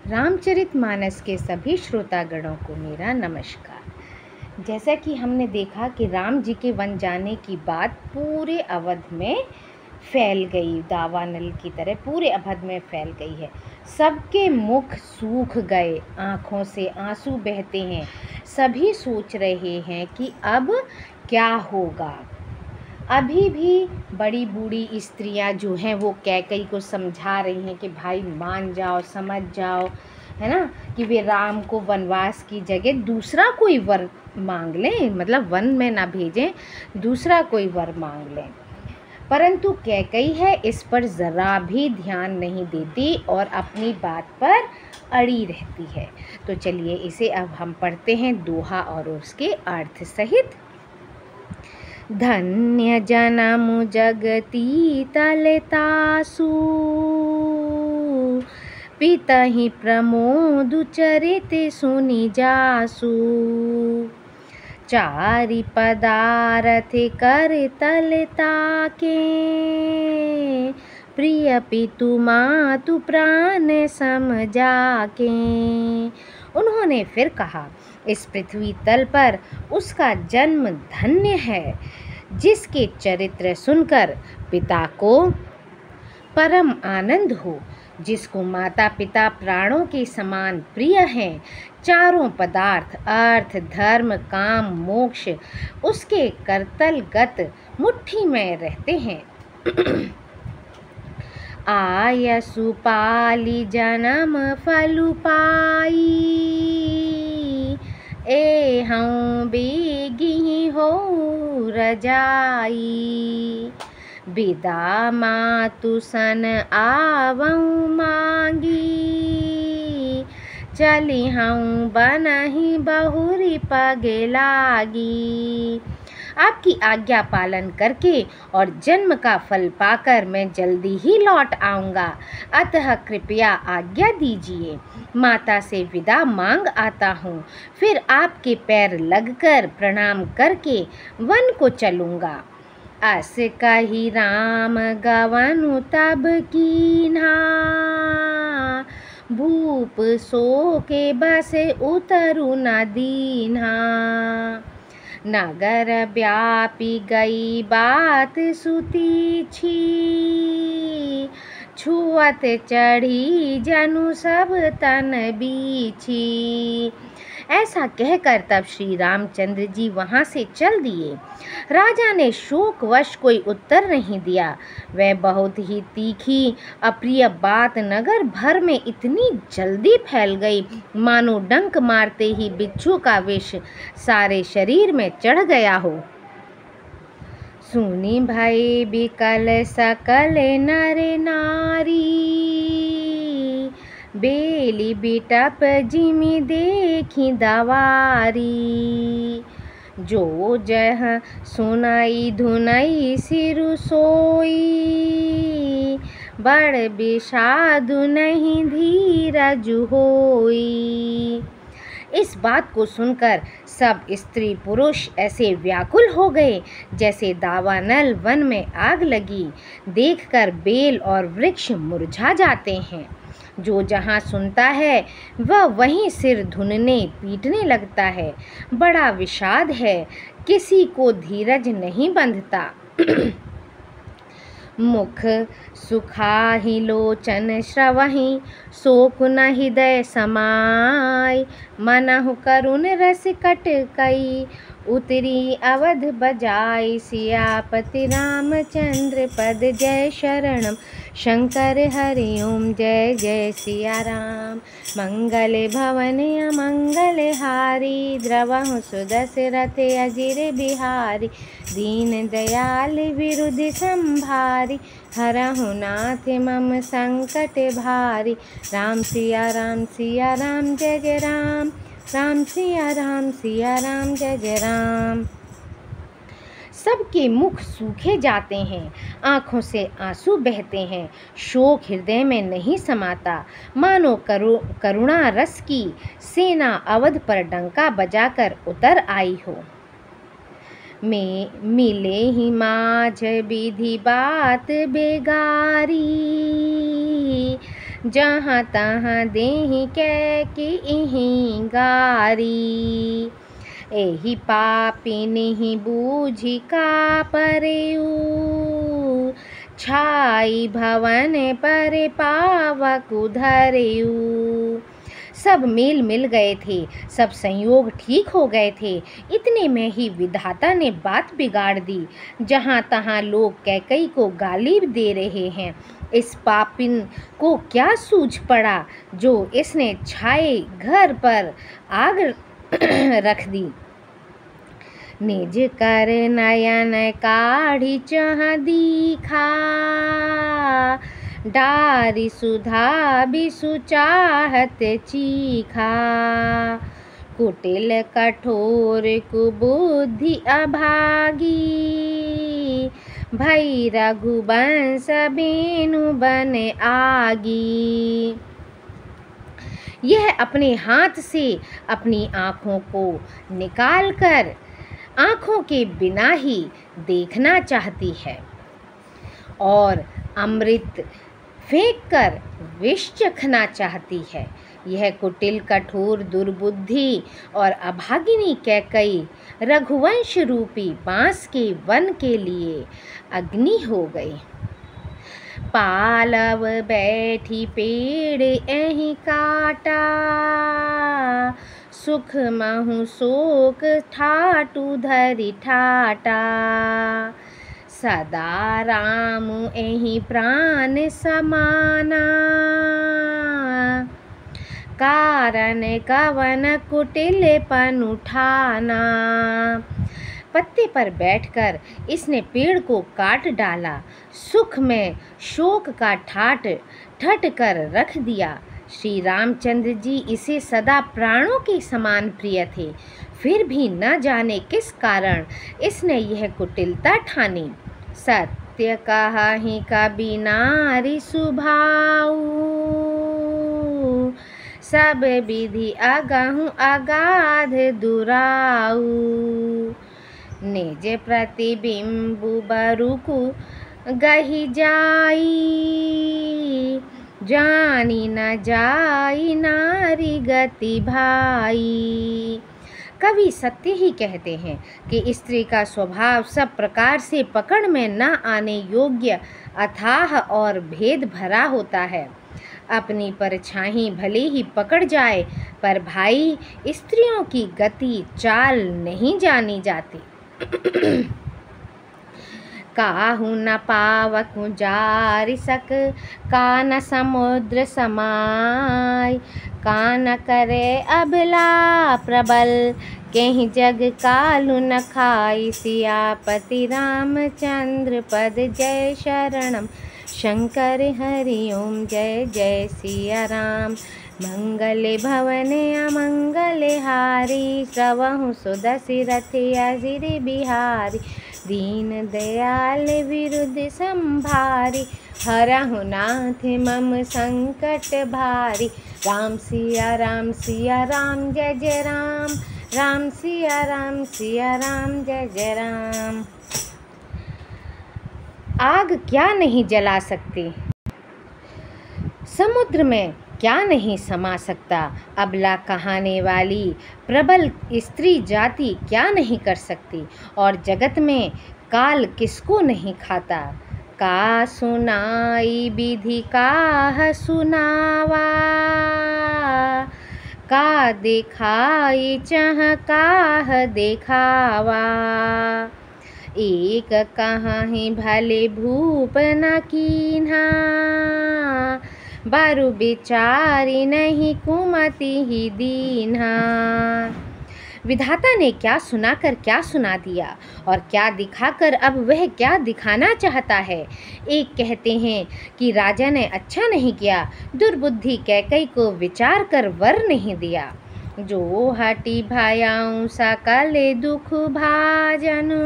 रामचरितमानस के सभी श्रोतागणों को मेरा नमस्कार। जैसा कि हमने देखा कि राम जी के वन जाने की बात पूरे अवध में फैल गई, दावानल की तरह पूरे अवध में फैल गई है। सबके मुख सूख गए, आँखों से आंसू बहते हैं। सभी सोच रहे हैं कि अब क्या होगा। अभी भी बड़ी बूढ़ी स्त्रियां जो हैं वो कैकई को समझा रही हैं कि भाई मान जाओ, समझ जाओ, है ना, कि वे राम को वनवास की जगह दूसरा कोई वर मांग लें, मतलब वन में ना भेजें, दूसरा कोई वर मांग लें। परंतु कैकई है इस पर ज़रा भी ध्यान नहीं देती और अपनी बात पर अड़ी रहती है। तो चलिए इसे अब हम पढ़ते हैं दोहा और उसके अर्थ सहित। धन्य जनमु जगती तलतासु, पितहि प्रमोदु चरित सुनि जासु। चारि पदारथ कर तलता के, प्रिय पितु मातु प्राण समझाके। उन्होंने फिर कहा, इस पृथ्वी तल पर उसका जन्म धन्य है जिसके चरित्र सुनकर पिता को परम आनंद हो, जिसको माता पिता प्राणों के समान प्रिय हैं। चारों पदार्थ अर्थ धर्म काम मोक्ष उसके करतलगत मुट्ठी में रहते हैं। आयसु पाली जन्म फलु पाई, एहं बेगी हो रजाई। बिदा मातु सन आवऊँ मांगी, चलिहऊँ बनहि बहुरी पगे लागी। आपकी आज्ञा पालन करके और जन्म का फल पाकर मैं जल्दी ही लौट आऊँगा, अतः कृपया आज्ञा दीजिए। माता से विदा मांग आता हूँ, फिर आपके पैर लगकर प्रणाम करके वन को चलूँगा। अस कही राम गवनु तब कीन्हा, भूप सो के बस उतरु न दीन्हा। नगर व्यापी गई बात सुतीछी, छुअत चढ़ी जनु सब तन बीछी। ऐसा कहकर तब श्री रामचंद्र जी वहाँ से चल दिए। राजा ने शोकवश कोई उत्तर नहीं दिया। वह बहुत ही तीखी अप्रिय बात नगर भर में इतनी जल्दी फैल गई, मानो डंक मारते ही बिच्छू का विष सारे शरीर में चढ़ गया हो। सुनी भय बिकल सकल नर नारी, बेली बिटप जिमि देखी दवारी। जो जह सुनाई धुनई सिरु सोई, बड़ बिषादु नहीं धीरज होई। इस बात को सुनकर सब स्त्री पुरुष ऐसे व्याकुल हो गए जैसे दावानल वन में आग लगी। देखकर बेल और वृक्ष मुरझा जाते हैं। जो जहाँ सुनता है वह वहीं सिर धुनने पीटने लगता है। बड़ा विषाद है, किसी को धीरज नहीं बंधता। मुख सुखाहि लोचन श्रवहि, शोक न हृदय समाय। मनहु करुण रस कटकई, उतरी अवध बजाई। सियापति रामचंद्र पद जय शरणम, शंकर हरि ओम जय जय सिया राम। मंगल भवन अमंगल हारी, द्रवहु सुदशरथ अजिर बिहारी। दीन दयाल विरुद्ध संभारी, हरहु नाथ मम संकट भारी। राम सिया राम जय जय राम, राम सिया राम जय जय राम। सबके मुख सूखे जाते हैं, आँखों से आंसू बहते हैं। शोक हृदय में नहीं समाता, मानो करुणा रस की सेना अवध पर डंका बजाकर उतर आई हो। में मिले ही माझ विधि बात बेगारी, जहाँ तहाँ देहि कैकेयी गारी। एहि पापिनि बूझि का परयू, छाई भवन पर पावक धरयू। सब मेल मिल गए थे, सब संयोग ठीक हो गए थे। इतने में ही विधाता ने बात बिगाड़ दी। जहाँ तहाँ लोग कैकई को गाली दे रहे हैं, इस पापिन को क्या सूझ पड़ा जो इसने छाए घर पर आग रख दी। निज कर नयन काढ़ी चह दीखा, डारी सुधा बिसु चाहत चीखा। कुटिल कठोर कुबुद्धि अभागी, भई रघुवंश बेनु बन आगी। यह अपने हाथ से अपनी आँखों को निकालकर आँखों के बिना ही देखना चाहती है और अमृत फेंककर विष चखना चाहती है। यह कुटिल कठोर दुर्बुद्धि और अभागिनी कैकई रघुवंश रूपी बांस के वन के लिए अग्नि हो गई। पालव बैठी पेड़ एहि काटा, सुख महु शोक ठाटू धरि ठाटा। सदा राम एहि प्राण समाना, कारण कवन कुटिलपन उठाना। पत्ते पर बैठकर इसने पेड़ को काट डाला, सुख में शोक का ठाट ठट कर रख दिया। श्री रामचंद्र जी इसे सदा प्राणों के समान प्रिय थे, फिर भी न जाने किस कारण इसने यह कुटिलता ठानी। सत्य कहाहि कबि नारी सुभाऊ, सब विधि अगहु अगाध दुराऊ। निज प्रतिबिंबु बरुकु गहि जाई, जानी न जाई नारी गति भाई। कवि सत्य ही कहते हैं कि स्त्री का स्वभाव सब प्रकार से पकड़ में न आने योग्य अथाह और भेद भरा होता है। अपनी परछाई भले ही पकड़ जाए, पर भाई स्त्रियों की गति चाल नहीं जानी जाती। काहू न पावकु जारि सक, का न समुद्र समाय। का न करे अबला प्रबल, केहि जग कालु न खाई। सियापति रामचंद्र पद जय शरणम, शंकर हरि ओम जय जय सिया राम। मंगल भवन अमंगल हारी, श्रवहु सुदशरथ अजिर बिहारी। दीन दयाल विरुद्ध संभारी, हरहु नाथ मम संकट भारी। राम सिया राम जय जय राम, राम सिया राम जय जय राम। आग क्या नहीं जला सकती, समुद्र में क्या नहीं समा सकता। अबला कहाने वाली प्रबल स्त्री जाति क्या नहीं कर सकती, और जगत में काल किसको नहीं खाता। का सुनाई विधि काह सुनावा, का दिखाई चह काह दिखावा। एक कहाहि भले भूप न कीन्हा, बारु बिचारी नहीं कुमति ही दीन्हा। विधाता ने क्या सुनाकर क्या सुना दिया, और क्या दिखाकर अब वह क्या दिखाना चाहता है। एक कहते हैं कि राजा ने अच्छा नहीं किया, दुर्बुद्धि कैकई को विचार कर वर नहीं दिया। जो हटी भयाऊं सकल दुख भाजनु,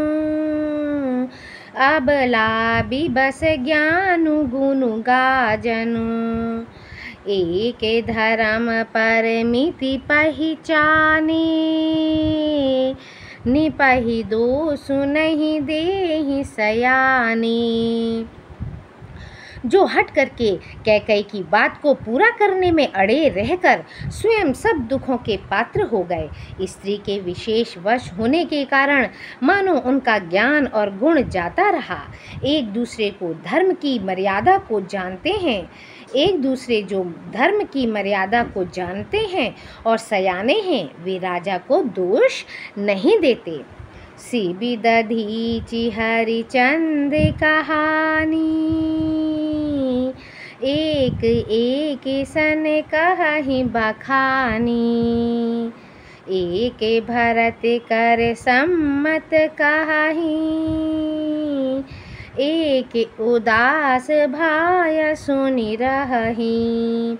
अबला बिबस ज्ञानु गुनु गाजनु। एक धर्म परमिति पहिचाने, निपहि दोषु नहीं देहि सयाने। जो हट करके कैकई की बात को पूरा करने में अड़े रहकर स्वयं सब दुखों के पात्र हो गए। स्त्री के विशेष वश होने के कारण मानो उनका ज्ञान और गुण जाता रहा। एक दूसरे को धर्म की मर्यादा को जानते हैं, एक दूसरे जो धर्म की मर्यादा को जानते हैं और सयाने हैं, वे राजा को दोष नहीं देते। सी बिदधीचि हरिचंद कहानी, एक एक सन कहि बखानी। एक भरत कर सम्मत कहाही, एक उदास भाय सुनि रहही।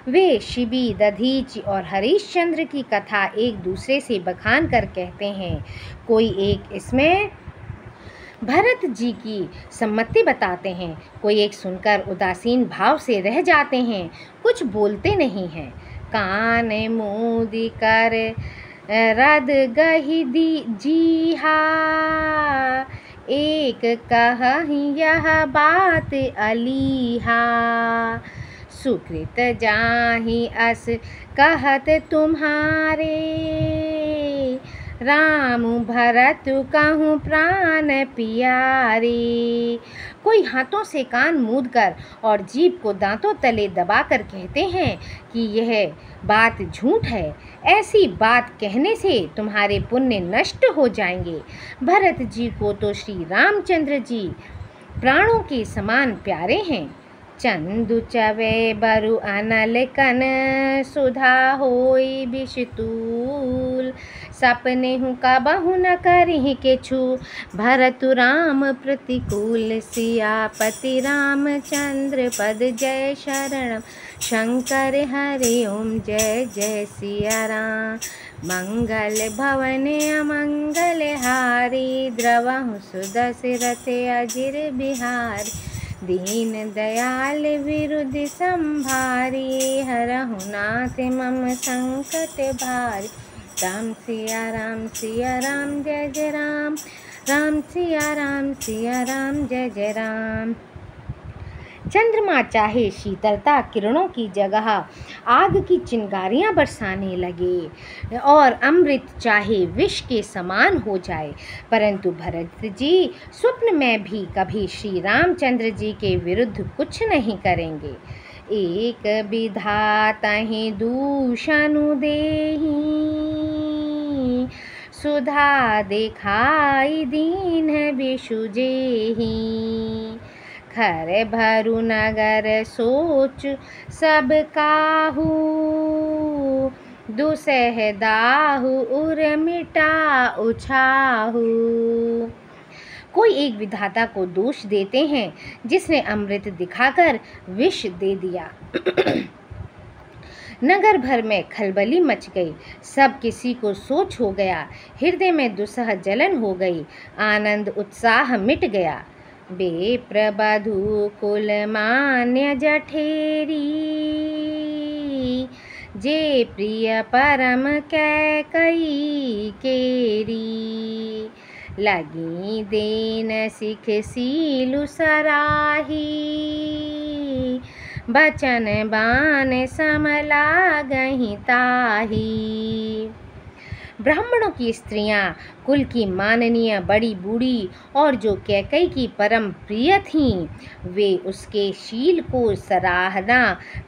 वे शिबी, दधीचि और हरिश्चंद्र की कथा एक दूसरे से बखान कर कहते हैं। कोई एक इसमें भरत जी की सम्मति बताते हैं, कोई एक सुनकर उदासीन भाव से रह जाते हैं, कुछ बोलते नहीं हैं। कान मूदी कर रद गहि जीहा, एक कहि यह बात अलीहा। सुकृत जाहि अस कहत तुम्हारे, राम भरत कहूँ प्राण प्यारे। कोई हाथों से कान मूंद कर और जीभ को दांतों तले दबाकर कहते हैं कि यह बात झूठ है, ऐसी बात कहने से तुम्हारे पुण्य नष्ट हो जाएंगे। भरत जी को तो श्री रामचंद्र जी प्राणों के समान प्यारे हैं। चंदु चवे बरु अनल कन, सुधा होई विषतूल। सपने हूँ कबहु न करहि केछु, भरत राम प्रतिकूल। सियापति रामचंद्र पद जय शरणम, शंकर हरि ओम जय जय सिया राम। मंगल भवन अमंगल हारी, द्रवहु सुदशरथ अजिर बिहारी। दीन दयाल विरुद्ध संभारी, हरहु नाथ मम संकट भारी। राम सिया राम जय जय राम, राम सिया राम जय जय राम। चंद्रमा चाहे शीतलता किरणों की जगह आग की चिंगारियां बरसाने लगे और अमृत चाहे विष के समान हो जाए, परंतु भरत जी स्वप्न में भी कभी श्री रामचंद्र जी के विरुद्ध कुछ नहीं करेंगे। एक विधातहि दूषनु देहि, सुधा दिखाई दीन विषुजेहि। खर भरु नगर सोच सब काहू, दुसह दाहु उर मिटा उछाहू। कोई एक विधाता को दोष देते हैं जिसने अमृत दिखाकर विष दे दिया। नगर भर में खलबली मच गई, सब किसी को सोच हो गया, हृदय में दुसह जलन हो गई, आनंद उत्साह मिट गया। बेप्रबधु कुल मान्य जठेरी, जे प्रिय परम कैकई केरी। लगी देन सिख सीलु सराही, बचन बान समला गहि ताही। ब्राह्मणों की स्त्रियां कुल की माननीय बड़ी बूढ़ी और जो कैकई की परम प्रिय थीं, वे उसके शील को सराहना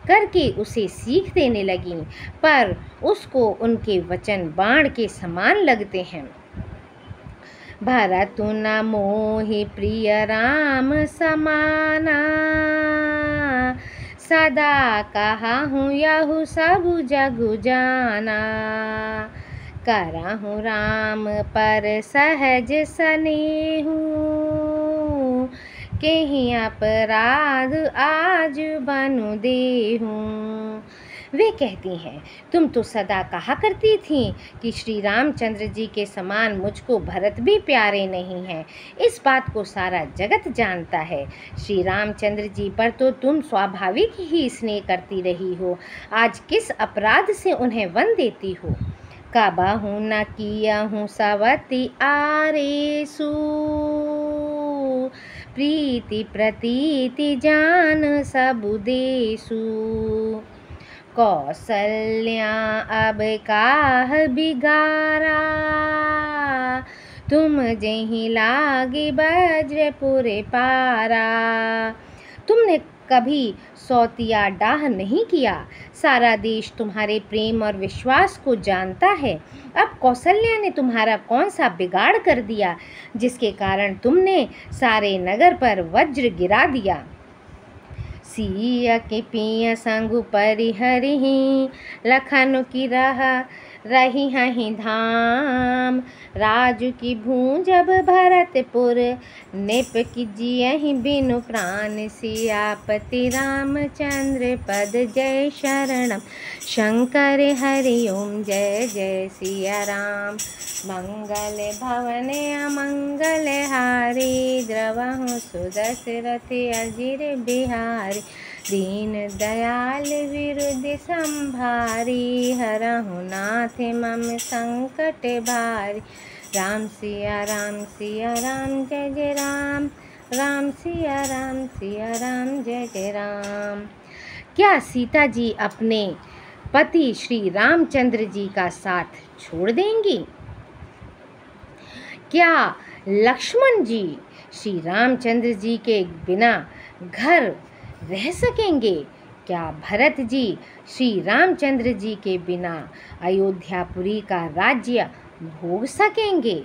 करके उसे सीख देने लगीं, पर उसको उनके वचन बाण के समान लगते हैं। भरतु न मोहि प्रिय राम समाना, सदा कहाहु यहु सबु जगु जाना। करहु राम पर सहज स्नेहु, केहि अपराध आज बनु देहु। वे कहती हैं, तुम तो सदा कहा करती थी कि श्री रामचंद्र जी के समान मुझको भरत भी प्यारे नहीं हैं। इस बात को सारा जगत जानता है। श्री रामचंद्र जी पर तो तुम स्वाभाविक ही स्नेह करती रही हो, आज किस अपराध से उन्हें वन देती हो। कबहु न कियहु सवति आरेसु, प्रीति प्रतीति जान सबु देसु। कौसल्या अब काह बिगारा, तुम जहीं लागे वज्रपुर पारा। तुमने कभी सौतिया डाह नहीं किया, सारा देश तुम्हारे प्रेम और विश्वास को जानता है। अब कौसल्या ने तुम्हारा कौन सा बिगाड़ कर दिया, जिसके कारण तुमने सारे नगर पर वज्र गिरा दिया। सिया के पिया संग परिहरिहि, लखन की रही हहीं धाम। राजू की भूंजब भरतपुर, निप कीजियहि बिनु प्राण। सियापति रामचंद्र पद जय शरणम, शंकर हरि ओम जय जय सिया राम। मंगल भवन अमंगल हारी, द्रवहु सुदशरथ अजिर बिहारी। दीन दयाल विरुद्ध संभारी, हरहु नाथ मम संकट भारी। राम सिया राम जय जय राम, राम सिया राम जय जय राम। क्या सीता जी अपने पति श्री रामचंद्र जी का साथ छोड़ देंगी? क्या लक्ष्मण जी श्री रामचंद्र जी के बिना घर रह सकेंगे? क्या भरत जी श्री रामचंद्र जी के बिना अयोध्यापुरी का राज्य भोग सकेंगे?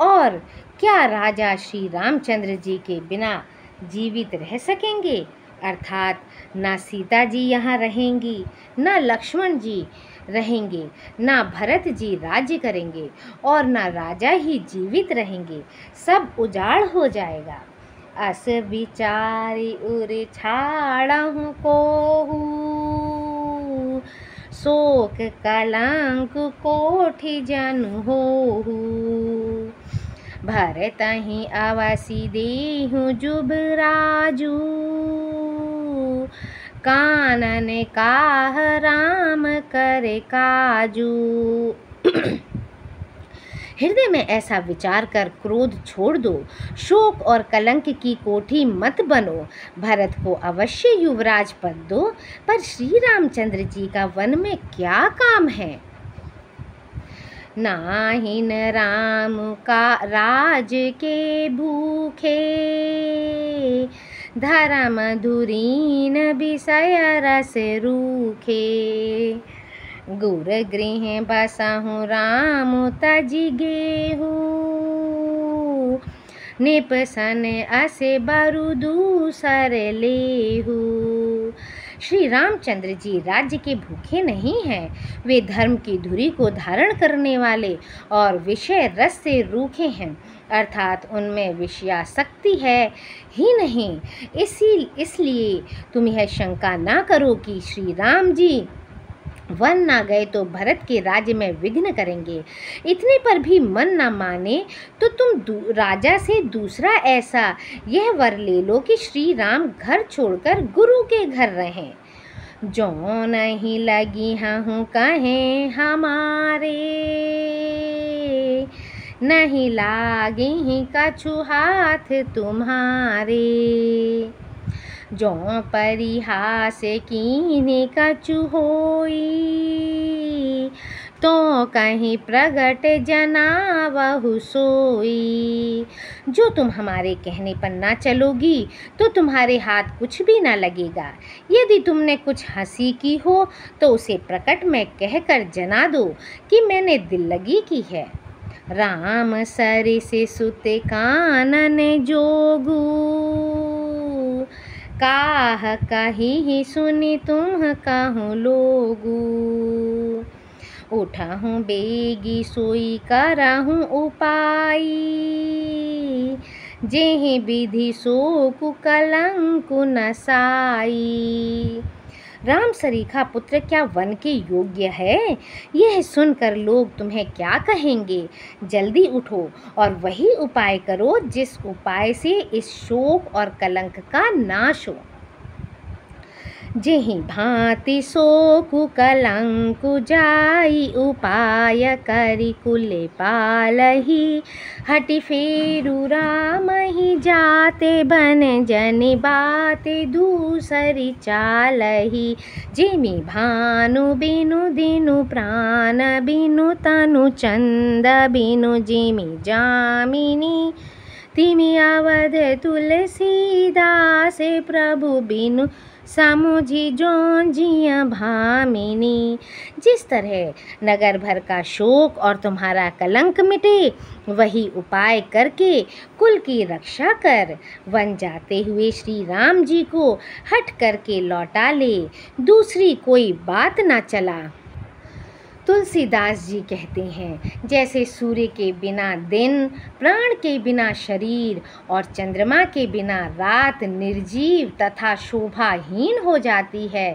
और क्या राजा श्री रामचंद्र जी के बिना जीवित रह सकेंगे? अर्थात ना सीता जी यहाँ रहेंगी, ना लक्ष्मण जी रहेंगे, ना भरत जी राज्य करेंगे, और ना राजा ही जीवित रहेंगे। सब उजाड़ हो जाएगा। अस विचारी उर छाड़हु कोहू, शोक कलंक कोठि जनु होहू। भरतहि अवसि देहु जुबराजू, कानन काह राम करे काजू। हृदय में ऐसा विचार कर क्रोध छोड़ दो, शोक और कलंक की कोठी मत बनो। भरत को अवश्य युवराज पद दो, पर श्री रामचंद्र जी का वन में क्या काम है? नाहिन राम का राज के भूखे, धर्म धुरीन विषय रस रूखे। गुर गृह बसहु राम तजि गेहू, निपसन असे बरु दूसर लेहू। श्री रामचंद्र जी राज्य के भूखे नहीं हैं, वे धर्म की धुरी को धारण करने वाले और विषय रस से रूखे हैं, अर्थात उनमें विषयासक्ति है ही नहीं। इसलिए तुम यह शंका ना करो कि श्री राम जी वन ना गए तो भरत के राज्य में विघ्न करेंगे। इतने पर भी मन न माने तो तुम राजा से दूसरा ऐसा यह वर ले लो कि श्री राम घर छोड़कर गुरु के घर रहें। जो नहीं लगी हूँ कहें हमारे, नहीं लागे ही कछु हाथ तुम्हारे। जो परिहास कीन्हे कछु होई, तो कहीं प्रगट जनावहु सोई। जो तुम हमारे कहने पर ना चलोगी तो तुम्हारे हाथ कुछ भी ना लगेगा। यदि तुमने कुछ हंसी की हो तो उसे प्रकट में कहकर जना दो कि मैंने दिल लगी की है। राम सरि से सुते कानन जोगू, काह कही सुनी तुम कहूँ लोगू। उठहूँ बेगी सोई करहूँ उपाय, जेहि विधि सोकु कलंकु नसाई। राम सरीखा पुत्र क्या वन के योग्य है? यह सुनकर लोग तुम्हें क्या कहेंगे? जल्दी उठो और वही उपाय करो जिस उपाय से इस शोक और कलंक का नाश हो। जेहि भांति सो कुकलंकु जाई उपाय करि कुले पालही हटि फेरु राम ही जाते बन जनि बाते दूसरी चालही जिमि भानु बिनु दिनु प्राण बिनु तनु चंद बिनु जिमि जामिनी तिमि अवध तुलसीदास प्रभु बिनु सामुझी जोंजिया भामिनी। जिस तरह नगर भर का शोक और तुम्हारा कलंक मिटे, वही उपाय करके कुल की रक्षा कर वन जाते हुए श्री राम जी को हट करके लौटा ले, दूसरी कोई बात ना चला। तुलसीदास जी कहते हैं, जैसे सूर्य के बिना दिन, प्राण के बिना शरीर और चंद्रमा के बिना रात निर्जीव तथा शोभाहीन हो जाती है,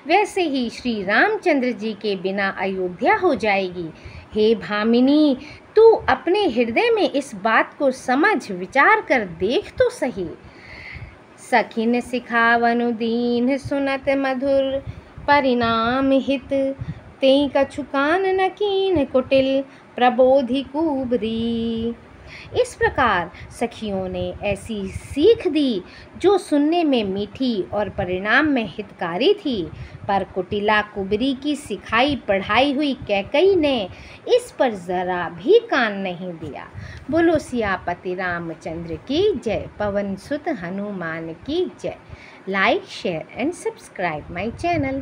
वैसे ही श्री रामचंद्र जी के बिना अयोध्या हो जाएगी। हे भामिनी, तू अपने हृदय में इस बात को समझ विचार कर देख तो सही। सखिन सिखावनु दीन सुनत मधुर परिणाम हित तेई कछु कान न कीन कुटिल प्रबोधि कुबरी। इस प्रकार सखियों ने ऐसी सीख दी जो सुनने में मीठी और परिणाम में हितकारी थी, पर कुटिला कुबरी की सिखाई पढ़ाई हुई कैकई ने इस पर जरा भी कान नहीं दिया। बोलो सियापति रामचंद्र की जय, पवन सुत हनुमान की जय। Like, share and subscribe my channel.